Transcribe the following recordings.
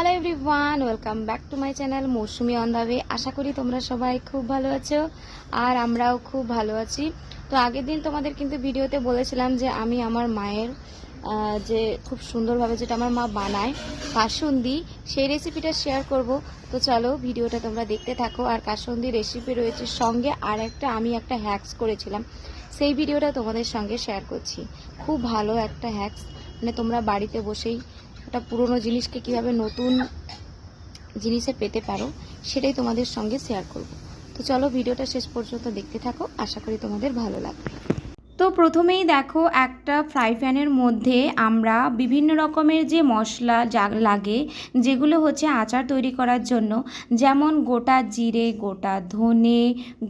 Hello everyone, welcome back to my channel Mousumi on the way. আশা করি তোমরা সবাই খুব ভালো আছো আর আমরাও খুব ভালো আছি। তো আগের দিন তোমাদের কিন্তু ভিডিওতে বলেছিলাম যে আমি আমার মায়ের যে খুব সুন্দরভাবে যেটা আমার মা বানায় কাসুন্দি, সেই রেসিপিটা শেয়ার করব। তো চলো ভিডিওটা তোমরা দেখতে থাকো। আর কাসুন্দি রেসিপি রয়েছে সঙ্গে আর আমি একটা হ্যাক্স করেছিলাম, সেই ভিডিওটা তোমাদের সঙ্গে শেয়ার করছি। খুব ভালো একটা হ্যাক্স, মানে তোমরা বাড়িতে বসেই একটা পুরনো জিনিসকে কিভাবে নতুন জিনিসে পেতে পারো সেটাই তোমাদের সঙ্গে শেয়ার করব। তো চলো ভিডিওটা শেষ পর্যন্ত দেখতে থাকো, আশা করি তোমাদের ভালো লাগবে। তো প্রথমেই দেখো, একটা ফ্রাই প্যানের মধ্যে আমরা বিভিন্ন রকমের যে মশলা লাগে, যেগুলো হচ্ছে আচার তৈরি করার জন্য, যেমন গোটা জিরে, গোটা ধনে,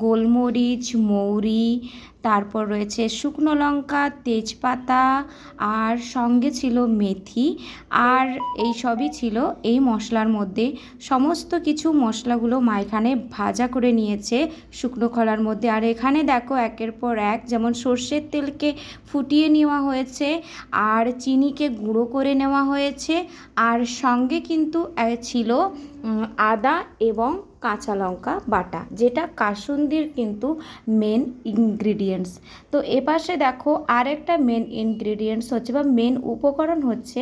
গোলমরিচ, মৌরি, তারপর রয়েছে শুকনো লঙ্কা, তেজপাতা, আর সঙ্গে ছিল মেথি, আর এই সবই ছিল এই মশলার মধ্যে। সমস্ত কিছু মশলাগুলো মা এখানে ভাজা করে নিয়েছে শুকনো খোলার মধ্যে। আর এখানে দেখো একের পর এক, যেমন সর্ষের তেলকে ফুটিয়ে নেওয়া হয়েছে, আর চিনিকে গুঁড়ো করে নেওয়া হয়েছে, আর সঙ্গে কিন্তু ছিল আদা এবং কাঁচা লঙ্কা বাটা, যেটা কাসুন্দির কিন্তু মেন ইনগ্রিডিয়েন্টস। তো এপাশে দেখো আরেকটা মেন ইনগ্রিডিয়েন্টস হচ্ছে বা মেন উপকরণ হচ্ছে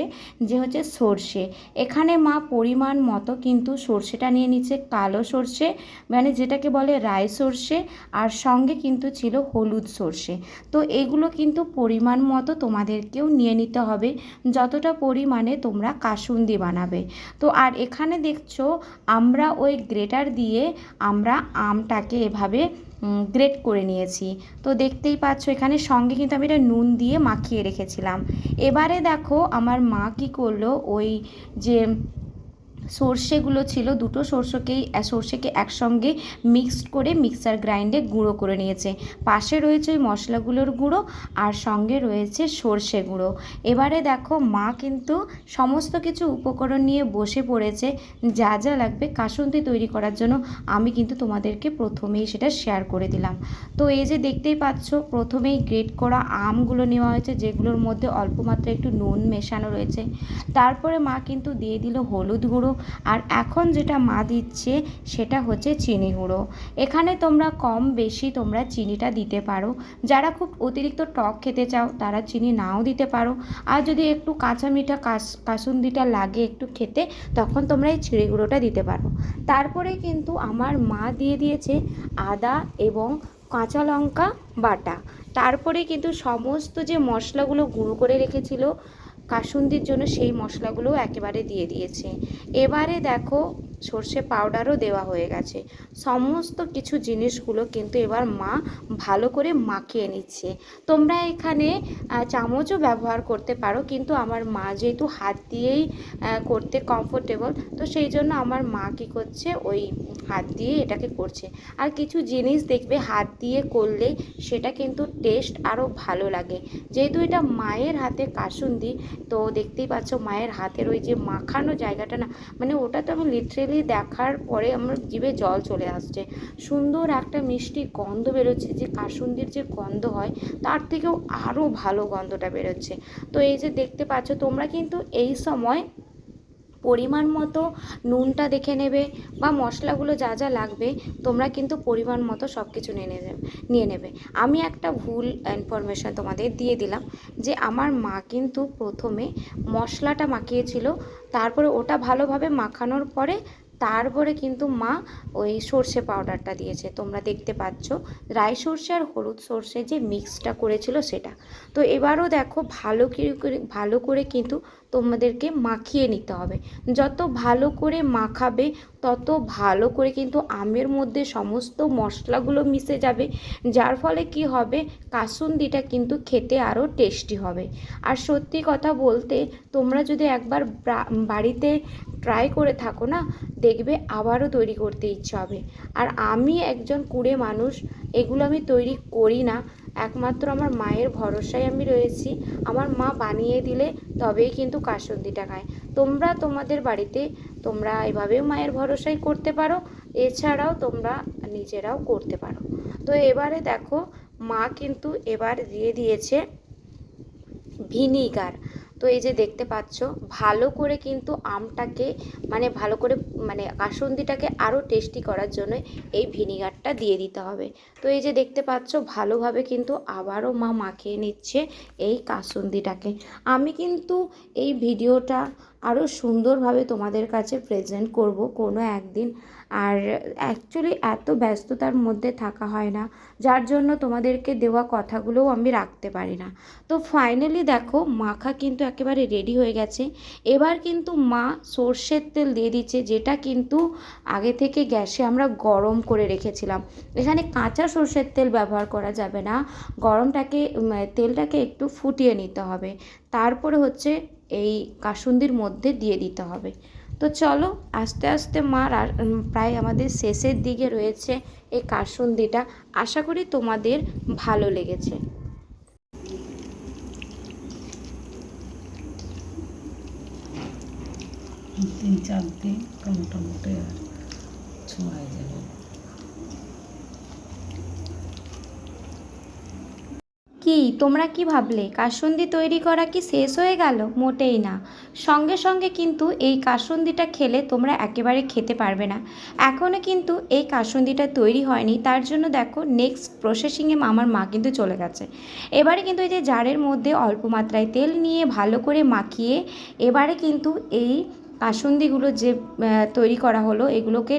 সর্ষে। এখানে মা পরিমাণ মতো কিন্তু সর্ষেটা নিয়ে নিচ্ছে, কালো সর্ষে মানে যেটাকে বলে রাই সর্ষে, আর সঙ্গে কিন্তু ছিল হলুদ সর্ষে। তো এগুলো কিন্তু পরিমাণ মতো তোমাদেরকেও নিয়ে নিতে হবে, যতটা পরিমাণে তোমরা কাসুন্দি বানাবে। তো আর এখানে দেখছো আমরা ওই গ্রেটার দিয়ে আমরা আমটাকে এভাবে গ্রেট করে নিয়েছি। তো দেখতেই পাচ্ছ এখানে সঙ্গে কিন্তু আমি এটা নুন দিয়ে মাখিয়ে রেখেছিলাম। এবারে দেখো আমার মা কী করলো, ওই যে সর্ষেগুলো ছিল, দুটো সর্ষেকে একসঙ্গে মিক্সড করে মিক্সার গ্রাইন্ডে গুঁড়ো করে নিয়েছে। পাশে রয়েছে ওই মশলাগুলোর গুঁড়ো, আর সঙ্গে রয়েছে সর্ষে গুঁড়ো। এবারে দেখো মা কিন্তু সমস্ত কিছু উপকরণ নিয়ে বসে পড়েছে, যা যা লাগবে কাসুন্দি তৈরি করার জন্য। আমি কিন্তু তোমাদেরকে প্রথমেই সেটা শেয়ার করে দিলাম। তো এই যে দেখতেই পাচ্ছ, প্রথমেই গ্রেট করা আমগুলো নেওয়া হয়েছে, যেগুলোর মধ্যে অল্প মাত্রায় একটু নুন মেশানো রয়েছে। তারপরে মা কিন্তু দিয়ে দিল হলুদ গুঁড়ো, আর এখন যেটা মা দিচ্ছে সেটা হচ্ছে চিনি গুঁড়ো। এখানে তোমরা কম বেশি তোমরা চিনিটা দিতে পারো, যারা খুব অতিরিক্ত টক খেতে চাও তারা চিনি নাও দিতে পারো, আর যদি একটু কাঁচা মিঠা কাসুন্দিটা লাগে একটু খেতে, তখন তোমরা এই চিনি গুঁড়োটা দিতে পারো। তারপরে কিন্তু আমার মা দিয়ে দিয়েছে আদা এবং কাঁচা লঙ্কা বাটা। তারপরে কিন্তু সমস্ত যে মশলাগুলো গুঁড়ো করে রেখেছিল কাসুন্দির জন্য, সেই মশলাগুলো একেবারে দিয়ে দিয়েছে। এবারে দেখো সর্ষে পাউডারও দেওয়া হয়ে গেছে। সমস্ত কিছু জিনিসগুলো কিন্তু এবার মা ভালো করে মাখিয়ে নিচ্ছে। তোমরা এখানে চামচও ব্যবহার করতে পারো, কিন্তু আমার মা যেহেতু হাত দিয়েই করতে কমফোর্টেবল, তো সেই জন্য আমার মা কী করছে, ওই হাত দিয়ে এটাকে করছে। আর কিছু জিনিস দেখবে হাত দিয়ে করলে সেটা কিন্তু টেস্ট আরও ভালো লাগে। যেহেতু এটা মায়ের হাতে কাসুন্দি, তো দেখতেই পাচ্ছ মায়ের হাতের ওই যে মাখানো জায়গাটা না, মানে ওটা তো আমি লিটারেলি দেখার পরে আমার জিভে জল চলে আসছে। সুন্দর একটা মিষ্টি গন্ধ বেরোচ্ছে, যে কাসুন্দির যে গন্ধ হয় তার থেকেও আরও ভালো গন্ধটা বেরোচ্ছে। তো এই যে দেখতে পাচ্ছ, তোমরা কিন্তু এই সময় পরিমাণ মতো নুনটা দেখে নেবে, বা মশলাগুলো যা যা লাগবে তোমরা কিন্তু পরিমাণ মতো সব কিছু নিয়ে নেবে। আমি একটা ভুল ইনফরমেশান তোমাদের দিয়ে দিলাম, যে আমার মা কিন্তু প্রথমে মশলাটা মাখিয়েছিল, তারপরে ওটা ভালোভাবে মাখানোর পরে তারপরে কিন্তু মা ওই সর্ষে পাউডারটা দিয়েছে। তোমরা দেখতে পাচ্ছ রাই সর্ষে আর হলুদ সর্ষে যে মিক্সটা করেছিল সেটা। তো এবারও দেখো ভালো করে কিন্তু তোমাদেরকে মাখিয়ে নিতে হবে। যত ভালো করে মাখাবে তত ভালো করে কিন্তু আমের মধ্যে সমস্ত মশলাগুলো মিশে যাবে, যার ফলে কি হবে, কাসুন্দিটা কিন্তু খেতে আরও টেস্টি হবে। আর সত্যি কথা বলতে, তোমরা যদি একবার বাড়িতে ট্রাই করে থাকো না, দেখবে আবারও তৈরি করতে ইচ্ছা হবে। আর আমি একজন কুঁড়ে মানুষ, এগুলো আমি তৈরি করি না, একমাত্র আমার মায়ের ভরসায় আমি রয়েছি। আমার মা বানিয়ে দিলে তবেই কিন্তু কাসুন্দিটা খায়। তোমরা তোমাদের বাড়িতে তোমরা এভাবেও মায়ের ভরসায় করতে পারো, এছাড়াও তোমরা নিজেরাও করতে পারো। তো এবারে দেখো মা কিন্তু এবার দিয়ে দিয়েছে ভিনিগার। তো এই যে দেখতে পাচ্ছ, ভালো করে কিন্তু আমটাকে মানে ভালো করে মানে কাসুন্দিটাকে আরও টেস্টি করার জন্য এই ভিনিগারটা দিয়ে দিতে হবে। তো এই যে দেখতে পাচ্ছ ভালোভাবে কিন্তু আবারও মা মাখিয়ে নিচ্ছে এই কাসুন্দিটাকে। আমি কিন্তু এই ভিডিওটা আরও সুন্দরভাবে তোমাদের কাছে প্রেজেন্ট করব কোনো একদিন। আর অ্যাকচুয়ালি এত ব্যস্ততার মধ্যে থাকা হয় না, যার জন্য তোমাদেরকে দেওয়া কথাগুলোও আমি রাখতে পারি না। তো ফাইনালি দেখো মাখা কিন্তু একেবারে রেডি হয়ে গেছে। এবার কিন্তু মা সর্ষের তেল দিয়ে দিচ্ছে, যেটা কিন্তু আগে থেকে গ্যাসে আমরা গরম করে রেখেছিলাম। এখানে কাঁচা সর্ষের তেল ব্যবহার করা যাবে না, তেলটাকে একটু ফুটিয়ে নিতে হবে, তারপরে হচ্ছে এই কাসুন্দির মধ্যে দিয়ে দিতে হবে। তো চলো আস্তে আস্তে প্রায় আমাদের শেষের দিকে রয়েছে এই কাসুন্দিটা। আশা করি তোমাদের ভালো লেগেছে। 3-4 দিন মোটামুটি আর ছোঁয়াই যাবে। কি তোমরা কি ভাবলে কাসুন্দি তৈরি করা কি শেষ হয়ে গেল? মোটেই না। সঙ্গে সঙ্গে কিন্তু এই কাসুন্দিটা খেলে তোমরা একেবারে খেতে পারবে না। এখনও কিন্তু এই কাসুন্দিটা তৈরি হয়নি, তার জন্য দেখো নেক্সট প্রসেসিংয়ে আমার মা কিন্তু চলে গেছে। এবারে কিন্তু এই যে জারের মধ্যে অল্প মাত্রায় তেল নিয়ে ভালো করে মাখিয়ে এবারে কিন্তু এই কাসুন্দিগুলো যে তৈরি করা হলো এগুলোকে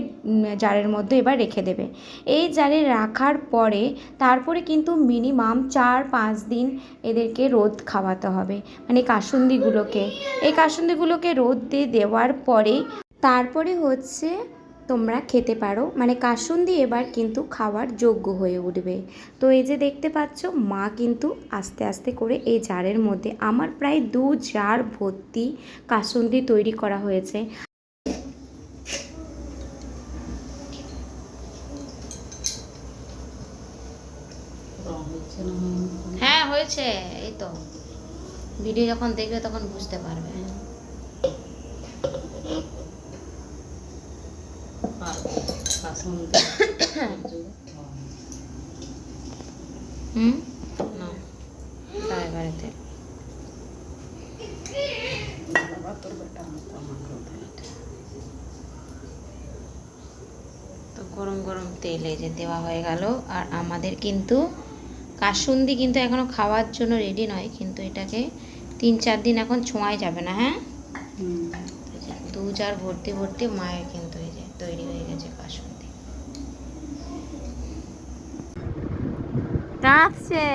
জারের মধ্যে এবার রেখে দেবে। এই জারে রাখার পরে তারপরে কিন্তু মিনিমাম 4-5 দিন এদেরকে রোদ খাওয়াতে হবে, মানে এই কাসুন্দিগুলোকে রোদ দিয়ে দেওয়ার পরে তারপরে হচ্ছে তোমরা খেতে পারো, মানে কাসুন্দি এবার কিন্তু খাওয়ার যোগ্য হয়ে উঠবে। তো এই যে দেখতে পাচ্ছ মা কিন্তু আস্তে আস্তে করে এই জারের মধ্যে আমার প্রায় 2 জার ভর্তি কাসুন্দি তৈরি করা হয়েছে। হ্যাঁ হয়েছে, এই তো ভিডিও যখন দেখবে তখন বুঝতে পারবে। না তাই বাড়িতে তো গরম গরম তেলে যে দেওয়া হয়ে গেল। আর আমাদের কিন্তু কাসুন্দি কিন্তু এখনো খাওয়ার জন্য রেডি নয়, কিন্তু এটাকে 3-4 দিন এখন ছোঁয়াই যাবে না। হ্যাঁ 2 জার ভর্তি ভর্তি মায়ের কিন্তু এই যে তৈরি হয়ে গেছে কাসুন্দি। কাঁদছে,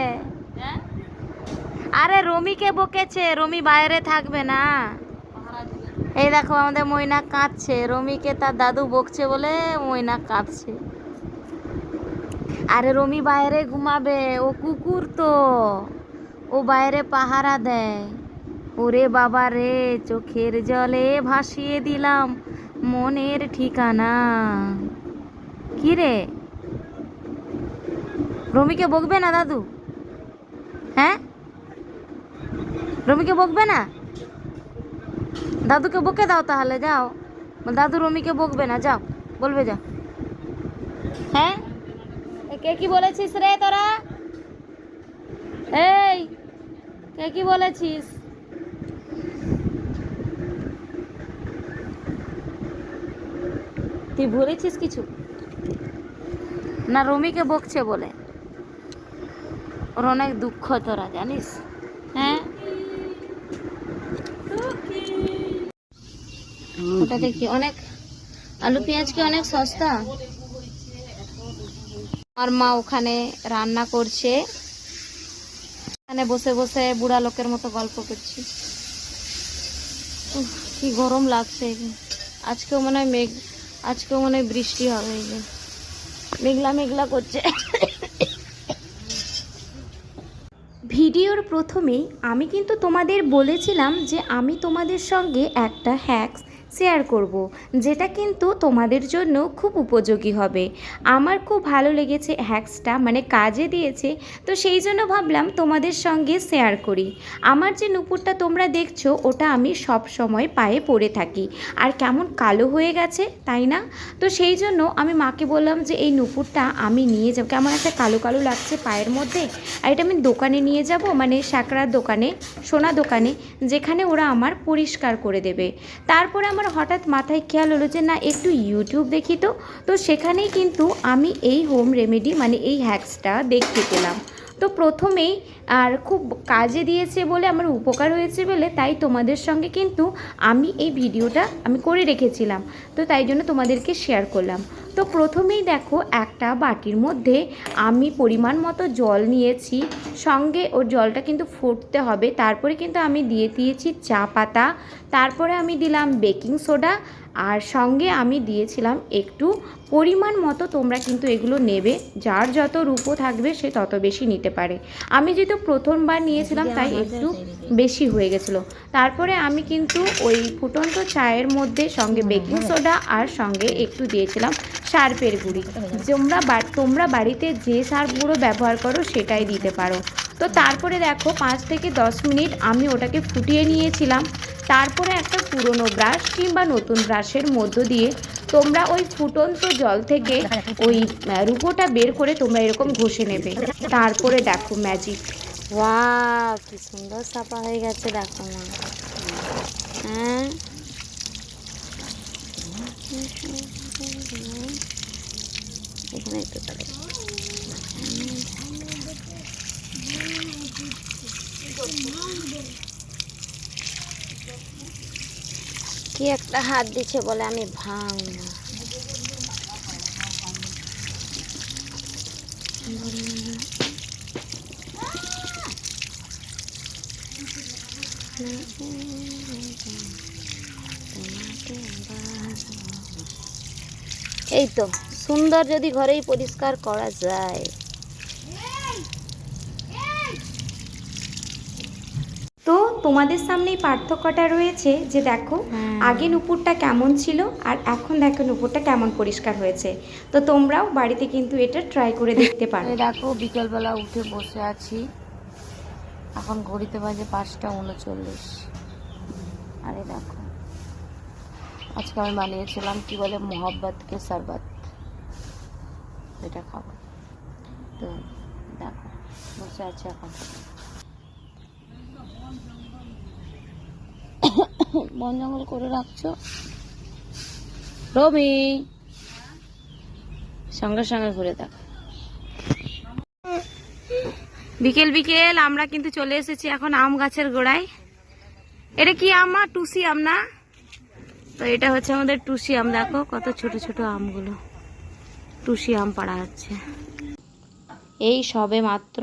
আরে রমিকে বকেছে, রমি বাইরে থাকবে না। এই দেখো আমাদের ময়না কাঁদছে, রমিকে তার দাদু বকছে বলে ময়না কাঁদছে। আরে রমি বাইরে ঘুমাবে, ও কুকুর তো, ও বাইরে পাহারা দেয়। ওরে বাবা রে, চোখের জলে ভাসিয়ে দিলাম মনের ঠিকানা। কি রে, রমিকে বকবে না দাদু? হ্যাঁ রমিকে বকবে না? দাদুকে বকে দাও তাহলে, যাও। দাদু রমিকে বকবে না, যাও বলবে, যাও। হ্যাঁ কে কি বলেছিস রে তোরা? এই কে কি বলেছিস? তুই বলেছিস কিছু না? রমিকে বকছে বলে ওর অনেক দুঃখ, তোরা জানিস? হ্যাঁ ওটা দেখি অনেক আলু পেঁয়াজ কি অনেক সস্তা। আর মা ওখানে রান্না করছে, এখানে বসে বসে বুড়া লোকের মতো গল্প করছি। কি গরম লাগছে। আজকেও মনে হয় বৃষ্টি হবে। এই যে মেঘলা মেঘলা করছে। ভিডিওর প্রথমেই আমি কিন্তু তোমাদের বলেছিলাম যে আমি তোমাদের সঙ্গে একটা হ্যাকস শেয়ার করব, যেটা কিন্তু তোমাদের জন্য খুব উপযোগী হবে। আমার খুব ভালো লেগেছে হ্যাক্সটা, মানে কাজে দিয়েছে, তো সেই জন্য ভাবলাম তোমাদের সঙ্গে শেয়ার করি। আমার যে নুপুরটা তোমরা দেখছো ওটা আমি সব সময় পায়ে পরে থাকি, আর কেমন কালো হয়ে গেছে তাই না? তো সেই জন্য আমি মাকে বললাম যে এই নুপুরটা আমি নিয়ে যাব, কেমন একটা কালো কালো লাগছে পায়ের মধ্যে, আর এটা আমি দোকানে নিয়ে যাব, মানে সাঁকড়ার দোকানে, সোনা দোকানে, যেখানে ওরা আমার পরিষ্কার করে দেবে। তারপরে আমার হঠাৎ মাথায় খেয়াল হলো যে না, একটু ইউটিউব দেখি। তো সেখানেই কিন্তু আমি এই হোম রেমেডি মানে এই হ্যাক্সটা দেখতে পেলাম। তো প্রথমেই আর খুব কাজে দিয়েছে বলে, আমার উপকার হয়েছে বলে, তাই তোমাদের সঙ্গে কিন্তু আমি এই ভিডিওটা আমি করে রেখেছিলাম, তো তাই জন্য তোমাদেরকে শেয়ার করলাম। তো প্রথমেই দেখো, একটা বাটির মধ্যে আমি পরিমাণ মতো জল নিয়েছি, সঙ্গে ওর জলটা কিন্তু ফুটতে হবে। তারপরে কিন্তু আমি দিয়েছি চা পাতা, তারপরে আমি দিলাম বেকিং সোডা, আর সঙ্গে আমি দিয়েছিলাম একটু পরিমাণ মতো, তোমরা কিন্তু এগুলো নেবে, যার যত রূপো থাকবে সে তত বেশি নিতে পারে। আমি যেহেতু প্রথমবার নিয়েছিলাম তাই একটু বেশি হয়ে গেছিলো। তারপরে আমি কিন্তু ওই ফুটন্ত চায়ের মধ্যে সঙ্গে বেকিং সোডা আর সঙ্গে একটু দিয়েছিলাম সার্ফের গুঁড়ি। তোমরা বাড়িতে যে সার্ফ গুঁড়ো ব্যবহার করো সেটাই দিতে পারো। তো তারপরে দেখো 5 থেকে 10 মিনিট আমি ওটাকে ফুটিয়ে নিয়েছিলাম। তারপরে একটা পুরনো ব্রাশ কিংবা নতুন ব্রাশের মধ্য দিয়ে তোমরা ওই ফুটন্ত জল থেকে ওই রূপোটা বের করে তোমরা এরকম ঘষে নেবে। তারপরে দেখো ম্যাজিক, ওয়াও কি সুন্দর সাফা হয়ে গেছে, দেখো মা। হ্যাঁ, এখানে একটু তাহলে কি একটা হাত দিচ্ছে বলে আমি ভাঙবো। এই তো সুন্দর, যদি ঘরেই পরিষ্কার করা যায়। তো তোমাদের সামনেই পার্থক্যটা রয়েছে যে দেখো আগে নুপুরটা কেমন ছিল আর এখন দেখো নুপুরটা কেমন পরিষ্কার হয়েছে। তো তোমরাও বাড়িতে কিন্তু এটা ট্রাই করে দেখতে পারো। দেখো বিকেলবেলা উঠে বসে আছি, এখন ঘড়িতে বাজে 5টা 39। আরে দেখো আজকে আমি বানিয়েছিলাম কি বলে মোহাব্বতকে শরবত, এটা খাবো। তো দেখো বসে আছি এখন। বন জঙ্গল করে রাখছো রবি, সঙ্গে সঙ্গে ঘুরে দেখো। বিকেল বিকেল আমরা কিন্তু চলে এসেছি এখন আম গাছের গোড়ায়। এটা কি আম? টুসি আম না? তো এটা হচ্ছে আমাদের টুসি আম। দেখো কত ছোট ছোট আমগুলো, টুসি আম পাড়া হচ্ছে। এই সবে মাত্র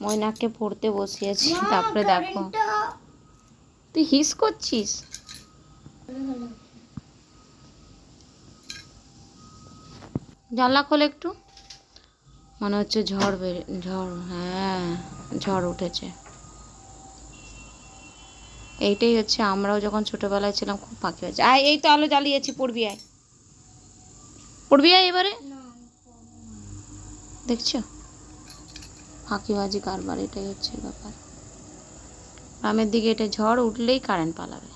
ময়নাকে পড়তে বসিয়েছি, তারপরে দেখো তুই হিস করছিস। জানলা খোলে একটু, মনে হচ্ছে ঝড় হ্যাঁ ঝড় উঠেছে। এইটাই হচ্ছে, আমরাও যখন ছোটবেলায় ছিলাম খুব পাখি হয়েছে। আয় এই তো আলো জ্বালিয়েছি, পড়বি আয়, পড়বি আয় এবারে। দেখছো ফাঁকিবাজি কারবার, এটাই হচ্ছে ব্যাপার। গ্রামের দিকে এটা ঝড় উঠলেই কারেন্ট পালাবে।